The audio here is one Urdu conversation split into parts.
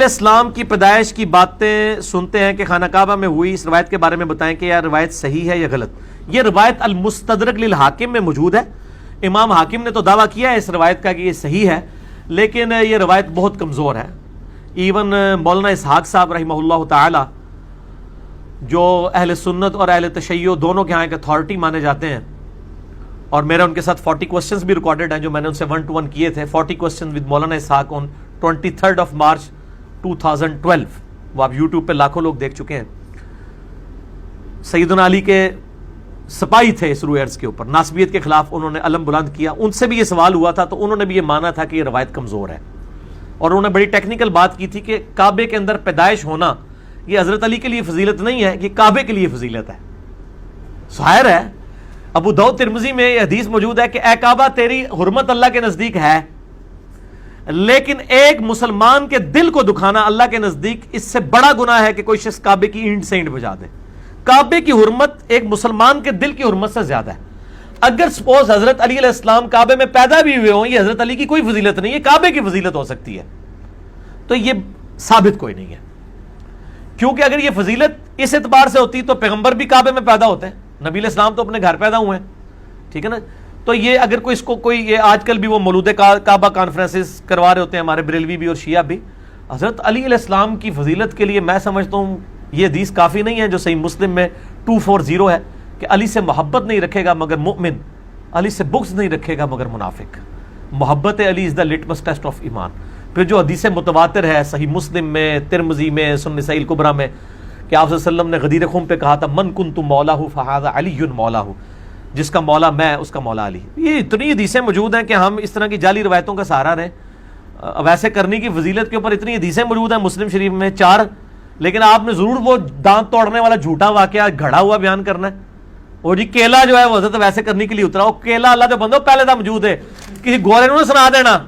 اسلام کی پیدائش کی باتیں سنتے ہیں کہ خانہ کعبہ میں ہوئی، اس روایت کے بارے میں بتائیں کہ یہ روایت صحیح ہے یا غلط؟ یہ روایت المستدرک للحاکم میں موجود ہے. امام حاکم نے تو دعویٰ کیا ہے اس روایت کا کہ یہ صحیح ہے، لیکن یہ روایت بہت کمزور ہے. ایون مولانا اسحاق صاحب رحمہ اللہ تعالی جو اہل سنت اور اہل تشیع دونوں کے ہاں ایک اتھارٹی مانے جاتے ہیں، اور میرا ان کے ساتھ 40 کوسچنز بھی ریکارڈڈ ہیں جو میں نے ان سے 1 to 1 کیے تھے. 40 questions with Maulana Ishaq on 23rd of March 2012. وہ آپ یوٹیوب پہ لاکھوں لوگ دیکھ چکے ہیں. سیدنا علی کے سپاہی تھے اس روایت کے اوپر، ناسبیت کے خلاف انہوں نے علم بلند کیا. ان سے بھی یہ سوال ہوا تھا تو انہوں نے بھی یہ مانا تھا کہ یہ روایت کمزور ہے، اور انہوں نے بڑی ٹیکنیکل بات کی تھی کہ کعبے کے اندر پیدائش ہونا یہ حضرت علی کے لیے فضیلت نہیں ہے، یہ کعبے کے لیے فضیلت ہے. ظاہر ہے ابو داؤد ترمذی میں یہ حدیث موجود ہے کہ اے کعبہ تیری حرمت اللہ کے نزدیک ہے، لیکن ایک مسلمان کے دل کو دکھانا اللہ کے نزدیک اس سے بڑا گناہ ہے کہ کوئی شخص کعبے کی اینٹ سے اینٹ بجا دے. کعبے کی حرمت ایک مسلمان کے دل کی حرمت سے زیادہ ہے. اگر سپوز حضرت علی علیہ السلام کعبے میں پیدا بھی ہوئے ہوں، یہ حضرت علی کی کوئی فضیلت نہیں ہے، کعبے کی فضیلت ہو سکتی ہے. تو یہ ثابت کوئی نہیں ہے، کیونکہ اگر یہ فضیلت اس اعتبار سے ہوتی تو پیغمبر بھی کعبے میں پیدا ہوتے ہیں، نبی علیہ السلام تو اپنے گھر پیدا ہوئے ہیں. ٹھیک ہے نا؟ تو یہ اگر کوئی اس کو کوئی یہ آج کل بھی وہ مولود کعبہ کانفرنسز کروا رہے ہوتے ہیں ہمارے بریلوی بھی اور شیعہ بھی، حضرت علی علیہ السلام کی فضیلت کے لیے میں سمجھتا ہوں یہ حدیث کافی نہیں ہے جو صحیح مسلم میں 240 ہے کہ علی سے محبت نہیں رکھے گا مگر مؤمن، علی سے بغض نہیں رکھے گا مگر منافق. محبت علی از دا لٹمس ٹیسٹ آف ایمان. پھر جو حدیث متواتر ہے صحیح مسلم میں، ترمذی میں، سنن نسائی الکبریٰ میں کہ آپ صلی اللہ علیہ وسلم نے غدیر خم پہ کہا تھا من کنت مولاہ فہذا علی مولاہ، جس کا مولا میں اس کا مولا علی. یہ اتنی حدیثیں موجود ہیں کہ ہم اس طرح کی جعلی روایتوں کا سہارا رہیں. ویسے کرنے کی فضیلت کے اوپر اتنی حدیثیں موجود ہیں مسلم شریف میں 4، لیکن آپ نے ضرور وہ دانت توڑنے والا جھوٹا واقعہ گھڑا ہوا بیان کرنا ہے. اور جی کیلا جو ہے وہ حضرت ویسے کرنے کے لیے اترا، وہ کیلا اللہ کے بندو پہلے تھا موجود ہے، کسی گورے نے سنا دینا،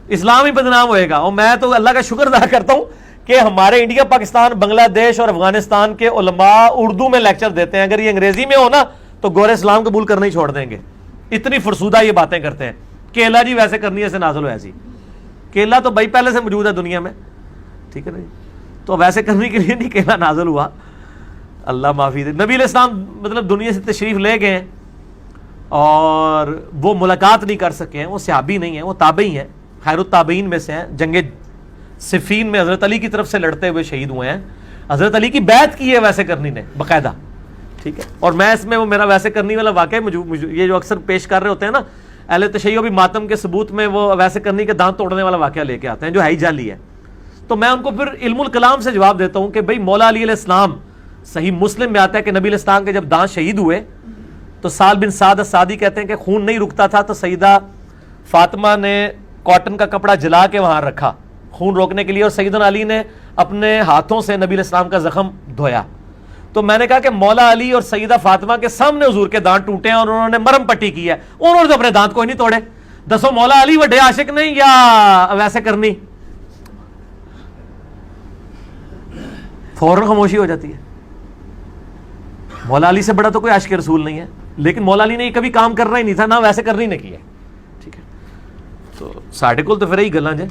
اسلام ہی بدنام ہوئے گا. اور میں تو اللہ کا شکر ادا کرتا ہوں کہ ہمارے انڈیا، پاکستان، بنگلہ دیش اور افغانستان کے علماء اردو میں لیکچر دیتے ہیں. اگر یہ انگریزی میں ہو نا تو گورے اسلام قبول کرنا ہی چھوڑ دیں گے. اتنی فرسودہ یہ باتیں کرتے ہیں. کیلا جی ویسے کرنی ہے سے نازل ہو ایسی، کیلا تو بھائی پہلے سے موجود ہے دنیا میں. ٹھیک ہے نا جی؟ تو ویسے کرنے کے لیے نہیں کیلا نازل ہوا، اللہ معافی دے. نبی علیہ السلام مطلب دنیا سے تشریف لے گئے اور وہ ملاقات نہیں کر سکے ہیں، وہ صحابی نہیں ہیں، وہ تابعی ہیں، خیر التابعین میں سے ہیں. جنگ صفین میں حضرت علی کی طرف سے لڑتے ہوئے شہید ہوئے ہیں. حضرت علی کی بیعت کی ہے ویسے کرنی نے باقاعدہ. ٹھیک ہے، اور میں اس میں وہ میرا ویسے کرنی والا واقعہ یہ جو اکثر پیش کر رہے ہوتے ہیں نا اہل تشیع بھی ماتم کے ثبوت میں وہ ویسے کرنی کے دانت توڑنے والا واقعہ لے کے آتے ہیں جو ہے ہی جعلی ہے. تو میں ان کو پھر علم الکلام سے جواب دیتا ہوں کہ بھئی مولا علی علیہ السلام صحیح مسلم میں آتا ہے کہ نبی علیہ السلام کے جب دانت شہید ہوئے تو سال بن سعد السعدی کہتے ہیں کہ خون نہیں رکتا تھا تو سیدہ فاطمہ نے کاٹن کا کپڑا جلا کے وہاں رکھا خون روکنے کے لیے، اور سیدنا علی نے اپنے ہاتھوں سے نبی علیہ السلام کا زخم دھویا. تو میں نے کہا کہ مولا علی اور سیدہ فاطمہ کے سامنے حضور کے دانت ٹوٹے ہیں اور انہوں نے مرم پٹی کی ہے، انہوں نے تو اپنے دانت کوئی نہیں توڑے. دسو مولا علی وڈے عاشق نہیں یا ویسے کرنی؟ فوراً خاموشی ہو جاتی ہے. مولا علی سے بڑا تو کوئی عاشق رسول نہیں ہے، لیکن مولا علی نے یہ کبھی کام کرنا ہی نہیں تھا، نہ ویسے کرنی نے کیا. ٹھیک ہے، تو ساڈے کول تو پھر یہی گلاں جے